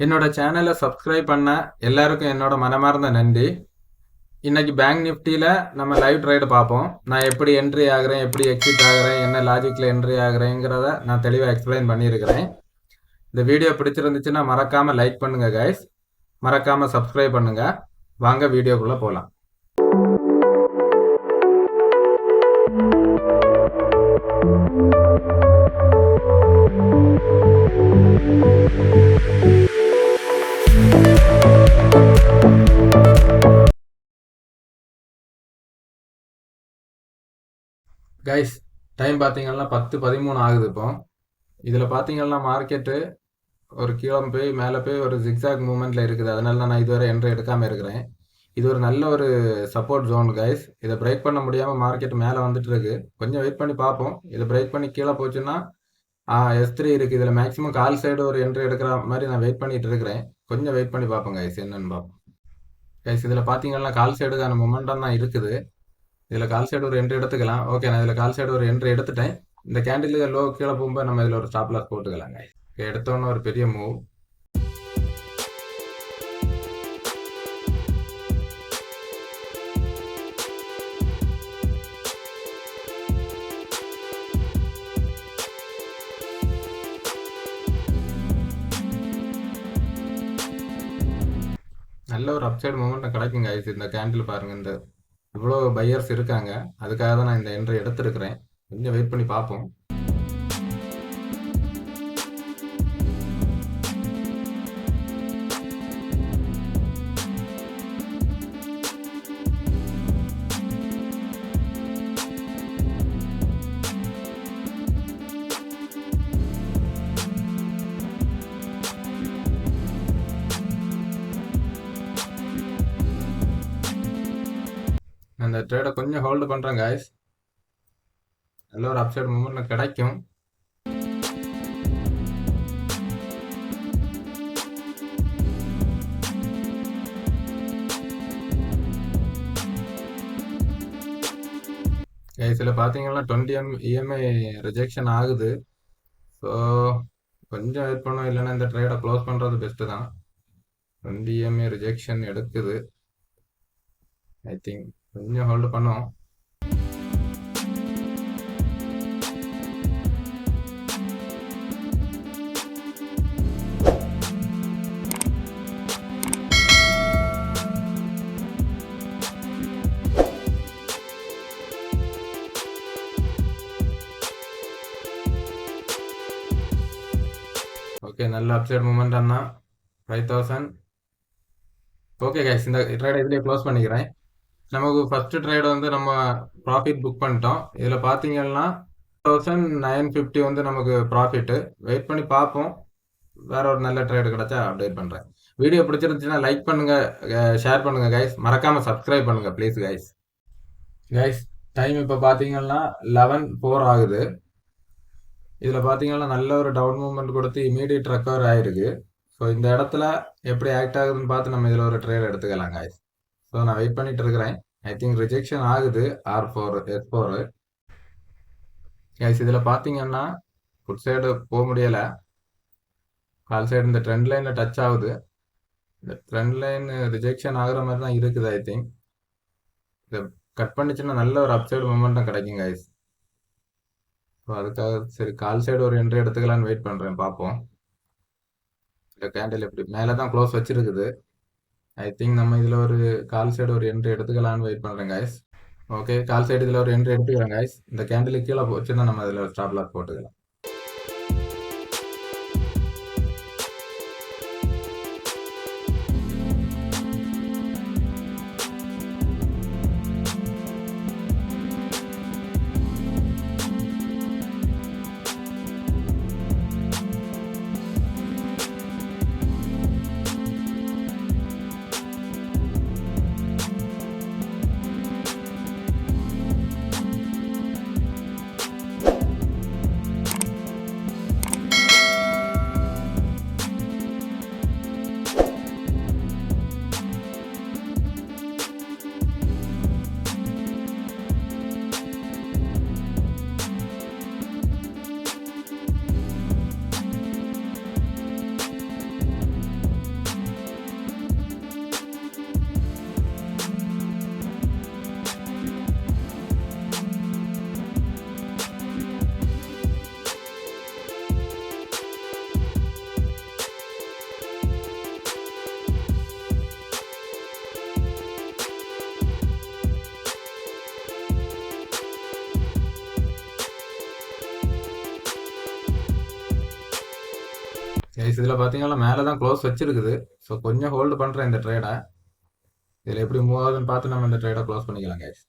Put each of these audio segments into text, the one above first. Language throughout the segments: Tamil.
என்னோட சேனலை சப்ஸ்கிரைப் பண்ண எல்லாருக்கும் என்னோட மனமார்ந்த நன்றி. இன்னைக்கு பேங்க் நிஃப்டியில் நம்ம லைவ் ட்ரேடு பார்ப்போம். நான் எப்படி என்ட்ரி ஆகிறேன், எப்படி எக்ஸிட் ஆகிறேன், என்ன லாஜிக்கில் என்ட்ரி ஆகிறேங்கிறத நான் தெளிவாக எக்ஸ்பிளைன் பண்ணியிருக்கிறேன். இந்த வீடியோ பிடிச்சிருந்துச்சுன்னா மறக்காமல் லைக் பண்ணுங்கள் கைஸ், மறக்காமல் சப்ஸ்கிரைப் பண்ணுங்கள். வாங்க வீடியோக்குள்ளே போகலாம். கைஸ் டைம் பார்த்தீங்கன்னா 10:13 ஆகுது. இப்போ இதில் பார்த்தீங்கன்னா மார்க்கெட்டு ஒரு கீழே போய் மேலே போய் ஒரு ஜிக்ஸாக் மூவ்மெண்ட்டில் இருக்குது. அதனால தான் நான் இதுவரை என்ட்ரி எடுக்காமல் இருக்கிறேன். இது ஒரு நல்ல ஒரு சப்போர்ட் ஜோன் கைஸ். இதை பிரேக் பண்ண முடியாமல் மார்க்கெட் மேலே வந்துட்டு இருக்கு. கொஞ்சம் வெயிட் பண்ணி பார்ப்போம். இதை பிரேக் பண்ணி கீழே போச்சுன்னா S3 இருக்குது. இதில் மேக்ஸிமம் கால் சைடு ஒரு என்ட்ரி எடுக்கிற மாதிரி நான் வெயிட் பண்ணிட்டு இருக்கிறேன். கொஞ்சம் வெயிட் பண்ணி பார்ப்போம் கைஸ், என்னன்னு பார்ப்போம் கைஸ். இதில் பார்த்தீங்கன்னா கால் சைடுக்கான மொமெண்டம் தான் இருக்குது. இதில் கால் சைடு ஒரு என்ட்ரி எடுத்துக்கலாம். ஓகே, நான் இதில் கால் சைடு ஒரு என்ட்ரி எடுத்துட்டேன். இந்த கேண்டில் லோ கீழே போகும்போது நம்ம இதில் ஒரு ஸ்டாப் லாஸ் போட்டுக்கலாங்க. எடுத்தோன்னு ஒரு பெரிய மூவ். நல்ல ஒரு அப்சைடு மூமெண்ட் கிடைக்குங்க. இந்த கேண்டில் பாருங்க, இந்த இவ்வளோ பையர்ஸ் இருக்காங்க. அதுக்காக தான் நான் இந்த என்ட்ரி எடுத்துருக்கிறேன். கொஞ்சம் வெயிட் பண்ணி பார்ப்போம். அந்த ட்ரேடை கொஞ்சம் ஹோல்டு பண்ணுறேன் காய்ஸ். நல்ல ஒரு அப்சைட் மூமெண்ட் கிடைக்கும். கைஸில் பார்த்தீங்கன்னா 20 EMI ரிஜெக்ஷன் ஆகுது. ஸோ கொஞ்சம் வெயிட் பண்ணோம், இல்லைன்னா இந்த ட்ரேடை க்ளோஸ் பண்ணுறது பெஸ்ட்டு தான். 20 EMI ரிஜெக்ஷன் எடுக்குது. ஐ திங்க் கொஞ்சம் ஹோல்டு பண்ணோம். ஓகே, நல்ல அப்சைட் மூமெண்ட் அண்ணா. 5000. ஓகே கைஸ், இந்த ட்ரேடை இதுலேயே க்ளோஸ் பண்ணிக்கிறேன். நமக்கு ஃபர்ஸ்ட் ட்ரேட் வந்து நம்ம ப்ராஃபிட் புக் பண்ணிட்டோம். இதில் பார்த்தீங்கன்னா 1950 வந்து நமக்கு ப்ராஃபிட்டு. வெயிட் பண்ணி பார்ப்போம், வேற ஒரு நல்ல ட்ரேடு கிடைச்சா அப்டேட் பண்ணுறேன். வீடியோ பிடிச்சிருந்துச்சுன்னா லைக் பண்ணுங்கள், ஷேர் பண்ணுங்கள் கைஸ், மறக்காமல் சப்ஸ்கிரைப் பண்ணுங்கள் ப்ளீஸ் கைஸ். கைஸ் டைம் இப்போ பார்த்தீங்கன்னா 11:04 ஆகுது. இதில் பார்த்தீங்கன்னா நல்ல ஒரு டவுன் மூவ்மெண்ட் கொடுத்து இமீடியட் ரெக்கவர் ஆகிருக்கு. ஸோ இந்த இடத்துல எப்படி ஆக்ட் ஆகுதுன்னு பார்த்து நம்ம இதில் ஒரு ட்ரேட் எடுத்துக்கலாம் கைஸ். ஸோ நான் வெயிட் பண்ணிட்டு இருக்கிறேன். ஐ திங்க் ரிஜெக்ஷன் ஆகுது. S4 guys. இதில் பார்த்தீங்கன்னா ஃபுட் சைடு போக முடியலை. கால் சைடு இந்த ட்ரெண்ட் லைனில் டச் ஆகுது. இந்த ட்ரெண்ட் லைன் ரிஜெக்ஷன் ஆகுற மாதிரி தான் இருக்குது. ஐ திங்க் இதை கட் பண்ணிச்சுன்னா நல்ல ஒரு அப்சைடு மூமெண்ட்டும் கிடைக்கும் கைஸ். ஸோ அதுக்காக சரி கால் சைடு ஒரு என்ட்ரி எடுத்துக்கலான்னு வெயிட் பண்ணுறேன், பார்ப்போம். இந்த கேண்டில் எப்படி மேலே தான் க்ளோஸ் வச்சிருக்குது. ஐ திங்க் நம்ம இதில் ஒரு கால் சைடு ஒரு என்ட்ரி எடுத்துக்கலான்னு வெயிட் பண்ணுறேன் கைஸ். ஓகே, கால் சைடு இதில் ஒரு என்ட்ரி எடுத்துக்கிறேன் கைஸ். இந்த கேண்டில் கீழே போச்சுன்னா நம்ம இதில் ஒரு ஸ்டாப் லாஸ் போட்டுக்கலாம். கைஸ் இதில் பார்த்தீங்கன்னா மேலே தான் க்ளோஸ் வச்சிருக்குது. ஸோ கொஞ்சம் ஹோல்டு பண்ணுறேன் இந்த ட்ரேடை. இதில் எப்படி மூவ் ஆகுதுன்னு பார்த்து நம்ம இந்த ட்ரேடை க்ளோஸ் பண்ணிக்கலாம் கைஸ்.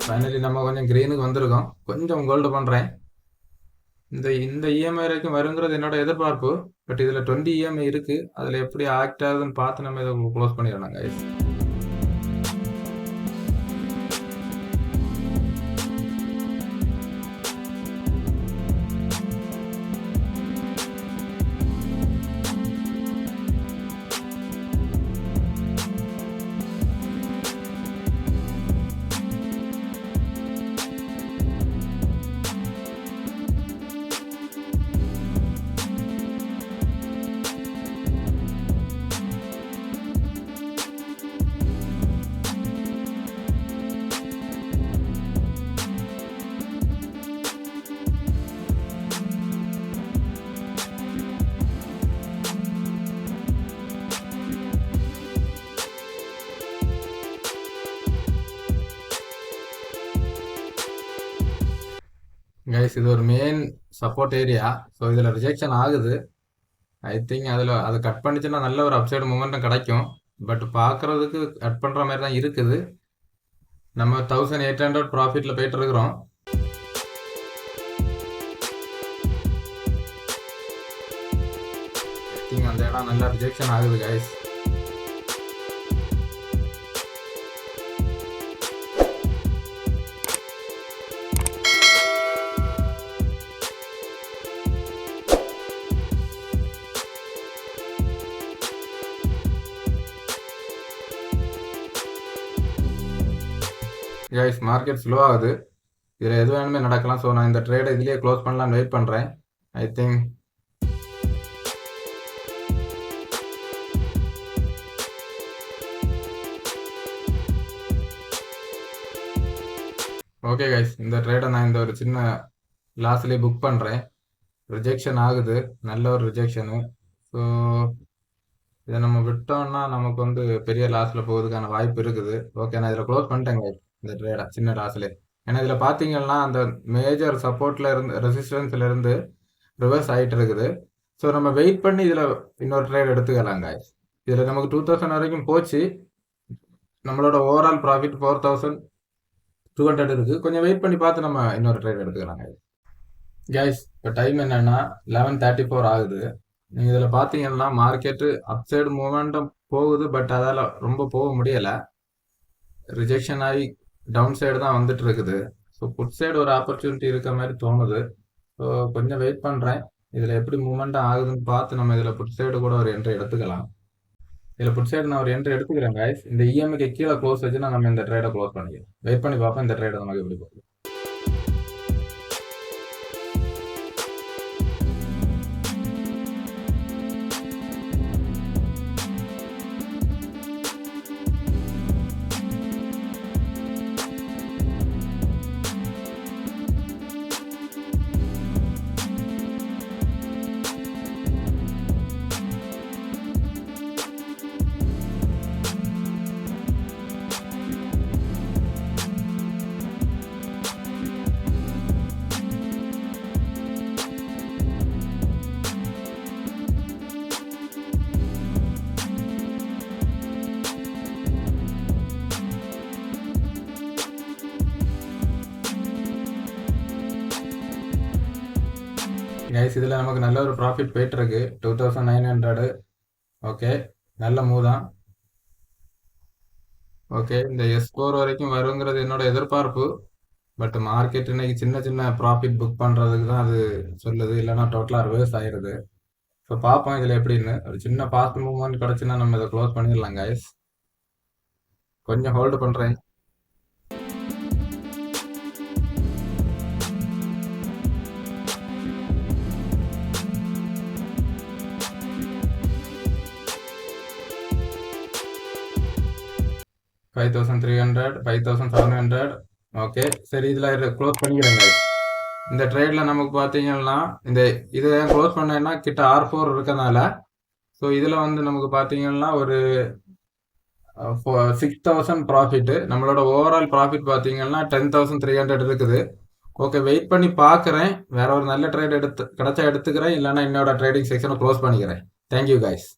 ஃபைனலி நம்ம கொஞ்சம் க்ரீனுக்கு வந்திருக்கோம். கொஞ்சம் கோல்டு பண்ணுறேன். இந்த இஎம்ஐ வரைக்கும் வருங்கிறது என்னோட எதிர்பார்ப்பு. பட் இதில் 20 இஎம்ஐ இருக்குது. அதில் எப்படி ஆக்ட் ஆகுதுன்னு பார்த்து நம்ம இதை க்ளோஸ் பண்ணிடலாம் கைஸ். கைஸ் இது ஒரு மெயின் சப்போர்ட் ஏரியா. ஸோ இதில் ரிஜெக்ஷன் ஆகுது. ஐ திங்க் அது கட் பண்ணிச்சுன்னா நல்ல ஒரு அப்சைடு மூமெண்ட்டும் கிடைக்கும். பட் பார்க்குறதுக்கு கட் பண்ணுற மாதிரி தான் இருக்குது. நம்ம 1800 ப்ராஃபிட்டில் போயிட்டு இருக்கிறோம். ஐ திங்க் அந்த இடம் நல்லா ரிஜெக்ஷன் ஆகுது கைஸ். கைஸ் மார்க்கெட் ஸ்லோ ஆகுது. இதில் எது வேணுமே நடக்கலாம். ஸோ நான் இந்த ட்ரேடை இதுலேயே க்ளோஸ் பண்ணலான்னு வெயிட் பண்ணுறேன். ஐ திங்க் ஓகே கைஸ் இந்த ட்ரேடை நான் இந்த ஒரு சின்ன லாஸ்ட்லேயே புக் பண்ணுறேன். ரிஜெக்ஷன் ஆகுது, நல்ல ஒரு ரிஜெக்ஷனு. ஸோ இதை நம்ம விட்டோம்னா நமக்கு வந்து பெரிய லாஸில் போகிறதுக்கான வாய்ப்பு இருக்குது. ஓகே நான் இதில் க்ளோஸ் பண்ணிட்டேங்க இந்த ட்ரேடை சின்ன லாஸ்லே. ஏன்னா இதில் பார்த்தீங்கன்னா அந்த மேஜர் சப்போர்ட்டில் இருந்து ரெசிஸ்டன்ஸ்லேருந்து ரிவர்ஸ் ஆகிட்டு இருக்குது. ஸோ நம்ம வெயிட் பண்ணி இதில் இன்னொரு ட்ரேட் எடுத்துக்கலாங்க. இதில் நமக்கு 2000 வரைக்கும் போச்சு. நம்மளோட ஓவரால் ப்ராஃபிட் 4200 இருக்குது. கொஞ்சம் வெயிட் பண்ணி பார்த்து நம்ம இன்னொரு ட்ரேட் எடுத்துக்கலாங்க. கைஸ் இப்போ டைம் என்னன்னா 11:34 ஆகுது. நீங்கள் இதில் பார்த்தீங்கன்னா மார்க்கெட்டு அப்சைடு மூமெண்டம் போகுது. பட் அதால் ரொம்ப போக முடியலை. ரிஜெக்ஷன் ஆகி டவுன் சைடு தான் வந்துட்டு இருக்குது. ஸோ புட் சைடு ஒரு ஆப்பர்ச்சுனிட்டி இருக்க மாதிரி தோணுது. ஸோ கொஞ்சம் வெயிட் பண்ணுறேன். இதில் எப்படி மூமெண்ட்டாக ஆகுதுன்னு பார்த்து நம்ம இதில் புட் சைடு கூட ஒரு என்ட்ரி எடுத்துக்கலாம். இதில் புட் சைடு நான் ஒரு என்ட்ரி எடுத்துக்கிறேன் கைஸ். இந்த இஎம்ஐக்கு கீழே க்ளோஸ் வச்சுன்னா நம்ம இந்த ட்ரேடை க்ளோஸ் பண்ணிக்கலாம். வெயிட் பண்ணி பார்ப்போம் இந்த ட்ரேடை நமக்கு எப்படி போகுது. கைஸ் இதில் நமக்கு நல்ல ஒரு ப்ராஃபிட் போயிட்டுருக்கு 2900. ஓகே, நல்ல மூவ் தான். ஓகே, இந்த S4 வரைக்கும் வருங்கிறது என்னோட எதிர்பார்ப்பு. பட் மார்க்கெட் இன்னைக்கு சின்ன சின்ன ப்ராஃபிட் புக் பண்ணுறதுக்கு தான் அது சொல்லுது, இல்லைன்னா டோட்டலாக ரிவர்ஸ் ஆயிடுது. ஸோ பார்ப்போம் இதில் எப்படின்னு. ஒரு சின்ன ஃபாஸ்ட் மூவ்மெண்ட் கிடச்சுன்னா நம்ம இதை க்ளோஸ் பண்ணிடலாம் கைஸ். கொஞ்சம் ஹோல்டு பண்ணுறேன். $5,300, $5,700. ஓகே, சரி இதில் க்ளோஸ் பண்ணிக்கிறேங்க. இந்த ட்ரேடில் நமக்கு பார்த்தீங்கன்னா இதை க்ளோஸ் பண்ணேன்னா கிட்ட R4 இருக்கனால, ஸோ இதில் வந்து நமக்கு பார்த்தீங்கன்னா ஒரு 6,000 ப்ராஃபிட்டு. நம்மளோட ஓவரால் ப்ராஃபிட் பார்த்தீங்கன்னா 10,300 இருக்குது. ஓகே, வெயிட் பண்ணி பார்க்குறேன். வேற ஒரு நல்ல ட்ரேட் கிடைச்சா எடுத்துக்கிறேன், இல்லைன்னா என்னோட ட்ரேடிங் செக்ஷனை க்ளோஸ் பண்ணிக்கிறேன். Thank you guys.